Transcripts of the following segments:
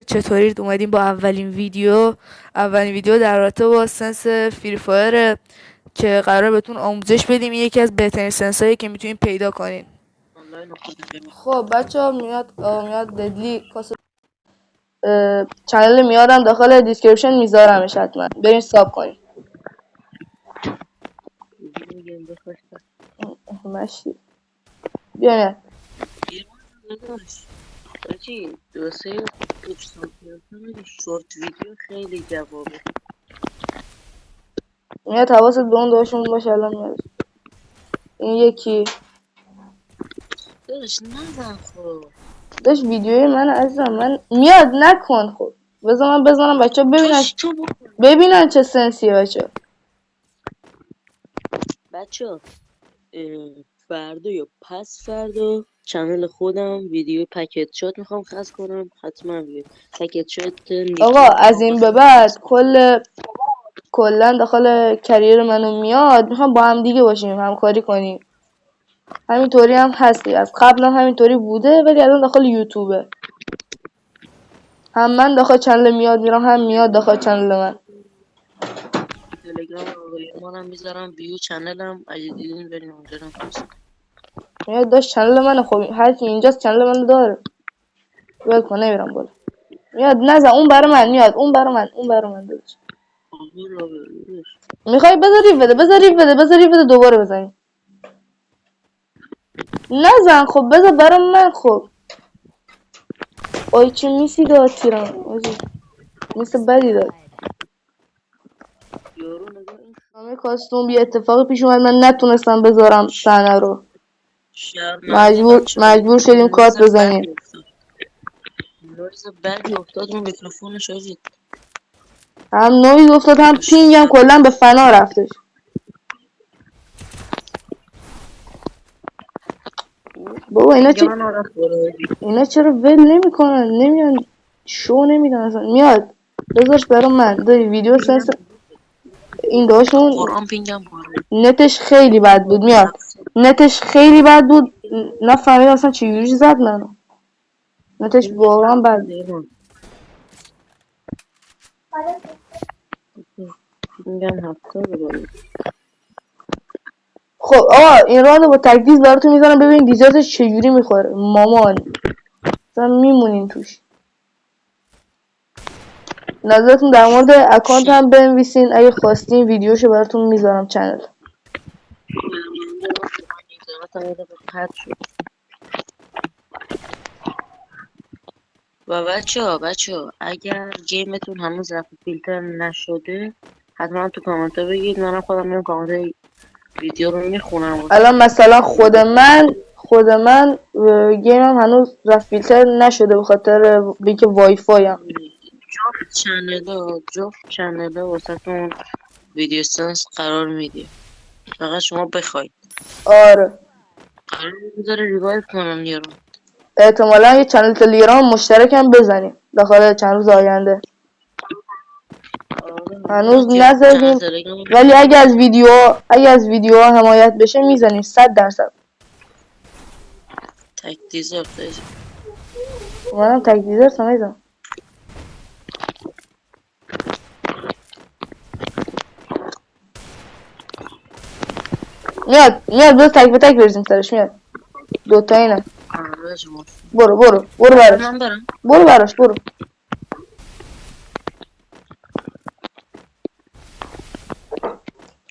چطورید؟ اومدیم با اولین ویدیو در رابطه با سنس فری فایر که قرار بهتون آموزش بدیم. این یکی از بهترین سنس هایی که میتونید پیدا کنین. خب بچه ها میاد ددلی کاس چنل میادم داخل دیسکریپشن میذارمش، حتما برین ساب کنین. ماشی بیا بچی دوسته شورت ویدیو خیلی جوابه. میاد حواست به اون دوشون باشه. الان میاد این یکی داشت نزن خب داشت ویدیوی من عزیزم من میاد نکن. خب بذار من بزنم بچه ها ببینن چه سنسیه. بچه فردا یا پس فردا چنل خودم ویدیو پکت شات میخوام خاص کنم، حتما بیاد. پکت شات آقا از این به بعد کلا داخل کریر منو میاد، میخوام با هم دیگه باشیم، همکاری کنیم. همینطوری هم هستی، از قبل هم همینطوری بوده، ولی الان داخل یوتیوبه. هم من داخل چنل میاد میرم، هم میاد داخل چنل من. تلگرام آقای منم میذارم بیو چنلم، اگه دیدین برین اونجا رو پست. میاد داشت چنل منه. خب هر کی اینجاست چنل منو داره. ول کن نمیرم بالا. میاد نزن اون برای من، میاد اون برای من داداش. میخوای بذاری بده دوباره بزنی. نزن خب بذار برای من. خب آی چه میسی داد تیرم مثل بدی داد. همه کاستوم یه اتفاقی پیش اومد، من نتونستم بذارم صحنه رو. مجبور شدیم کات بزنیم. نویز بدی افتاد رو میکروفونش آجید. هم نویز افتاد هم پینگم کلا به فنا رفتش. بابا اینا چرا ول نمیکنن؟ نمیان شو نمیدن اصلا. میاد بذارش برای من داری ویدیو سنس این داشون نتش خیلی بد بود. میاد نتش خیلی بد بود، نفهمید اصلا چجوری زد منو. نتش واقعا بد. خب آقا این راندو با تکدیز براتون میذارم ببینید دیزاتش چجوری میخوره. مامان مثلا میمونین توش. نظرتون در مورد اکانت هم بنویسین، اگه خواستین ویدیوشو براتون میذارم چنل. و بچه ها اگر گیمتون هنوز رفت فیلتر نشده حتما تو کامنت ها بگید، منم خودم میام کامنت ویدیو رو میخونم. الان مثلا خود من گیمم هنوز رفت فیلتر نشده به خاطر اینکه وای فای هم. جفت چنل واسهتون ویدیو سنس قرار میدیم، فقط شما بخواید. آره قرار بذاره ریوایو کنم یارو. احتمالا یه چنل تلگرام مشترک هم بزنیم داخل چند روز آینده. هنوز نزدیم ولی اگه از ویدیو حمایت بشه میزنیم 100%. تک دیزر منم تک دیزر سمیزم. میاد بذار تک به تک بریزیم سرش. میاد دوتا اینه. برو براش. برو براش برو.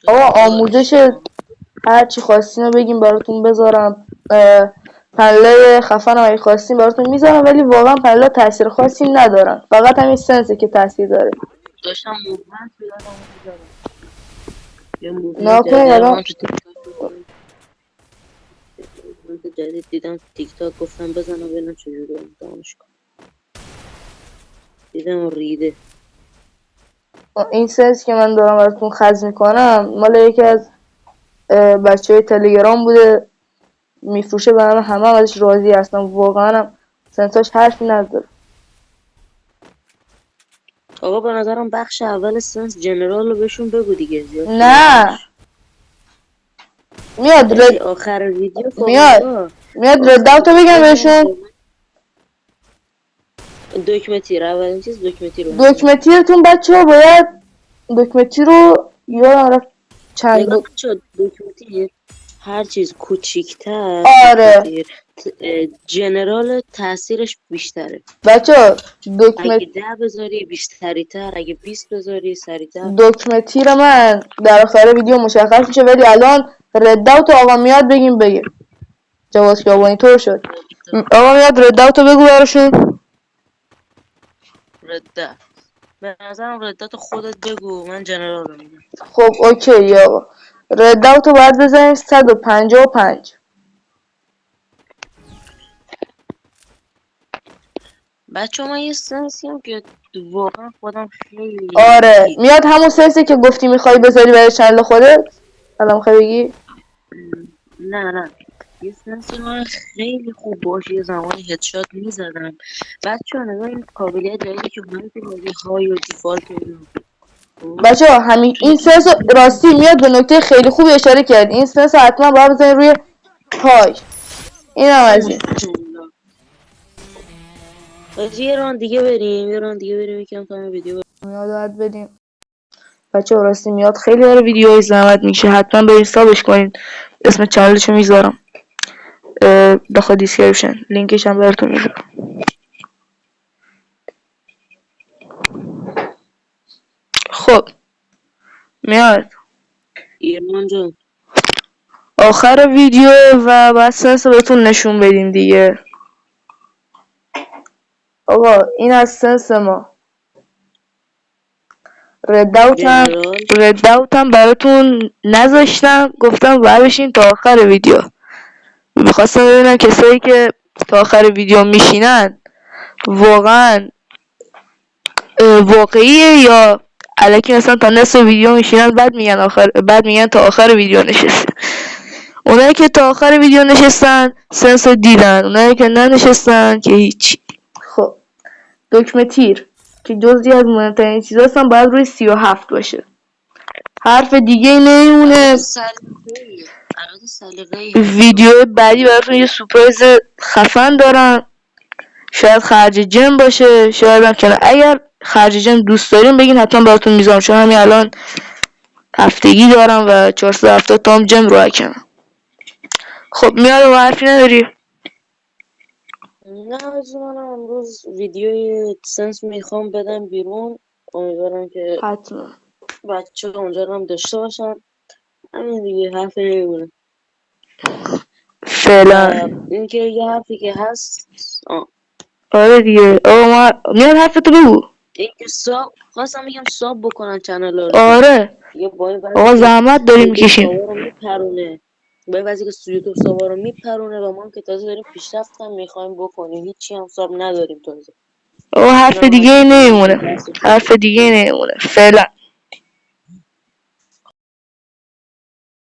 آقا آموزش هرچی خواستین رو بگیم براتون بذارم. پنله خفن اگه خواستین براتون میذارم، ولی واقعا پنله تاثیر خاصی ندارن، فقط همین سنسه که تاثیر داره. داشتم موومنت ناکنید الان جدید دیدم تیک تاک، گفتم بزنم ببینم چجوری امتحانش کنم. دیدم ریده. این سنس که من دارم براتون خرج میکنم مال یکی از بچه های تلگرام بوده، میفروشه به همه ازش راضی هستم. واقعا هم سنساش حرفی نداره. آقا به نظرم بخش اول سنس جنرال رو بهشون بگو دیگه. زیاد نه میاد آخر ویدیو میاد رداوتو بگم بهشون. دکمه تیر، اولین چیز دکمه تیر رو دکمه تیرتون بچه ها باید دکمه تیر رو یادم رفت چند نگاه بچه، دکمه تیر هر چیز کوچیکتر دکمه آره تیر جنرال تاثیرش بیشتره. بچه ها دکمه اگه 10 بذاری بیشتری تر، اگه 20 بذاری سریعتر. دکمه تیر من در آخر ویدیو مشخص میشه، ولی الان رداوت آقا میاد بگیم بگه. جواز خیابانی طور شد. آقا میاد رداوتو بگو براشون. رده به نظرم ردت خودت بگو، من جنرال رو میگم. خب اوکی آقا، رداوتو باید بزنیم 155. بچه من یه سنسی هم که واقعا خودم آره خیلی میاد همون سنسی که گفتی میخوای بذاری برای چنل خودت. الان میخوای بگی نه یه سنسی من خیلی خوب باشه، یه زمانی هدشات میزدم. بچه ها نگاه این قابلیت جدیدی که اومده تو بازی های و دیفالت و اینا. خب؟ بچه ها همین این سنس راستی میاد به نکته خیلی خوبی اشاره کرد. این سنس حتما باید بزنید روی های. این هم از این. یه ران دیگه بریم یکم تا این ویدیو یاد بدیم بچه ها. راستی میاد خیلی داره ویدیوهای زحمت میشه، حتما برید سابش کنین. اسم چنلشو میذارم داخل دیسکریپشن، لینکش هم براتون میذارم. خب میاد ایرمان جان آخر ویدیو و بعد سنس رو بهتون نشون بدیم دیگه. آقا این از سنس ما. رداوتم براتون نذاشتم، گفتم باید بشین تا آخر ویدیو. میخواستم ببینم کسایی که تا آخر ویدیو میشینن واقعا واقعیه یا الکی مثلا تا نصف ویدیو میشینن بعد میگن تا آخر ویدیو نشسته. اونایی که تا آخر ویدیو نشستن سنس رو دیدن، اونایی که ننشستن که هیچی. خب دکمه تیر که جزئی از مهمترین چیزا هستن باید روی 37 باشه. حرف دیگه نمیمونه. ویدیو بعدی براتون یه سورپرایز خفن دارم. شاید خرج جم باشه، شاید هم کنه. اگر خرج جم دوست دارین بگین حتما براتون میذارم، چون همین الان هفتگی دارم و 470 تا هم جم رو اکنم. خب میاد و حرفی نداری؟ نه از منم امروز ویدیوی سنس میخوام بدم بیرون، امیدوارم که حتما بچه اونجا رو هم داشته باشن. همین دیگه، حرفی نمیمونه. فعلا اینکه یه حرفی که هست آره دیگه. آقا میاد حرفتو بگو. اینکه خواستم بگم ساب بکنن چنل رو. آره دیگه با این آقا زحمت داریم یوتیوب میکشیم. سابا رو میپرونه، با این وضعی که یوتیوب سابا رو میپرونه و ما هم که تازه داریم پیشرفت هم میخوایم بکنیم، هیچی هم ساب نداریم تازه. آقا حرف دیگه نمیمونه. حرف دیگه نمیمونه فعلا.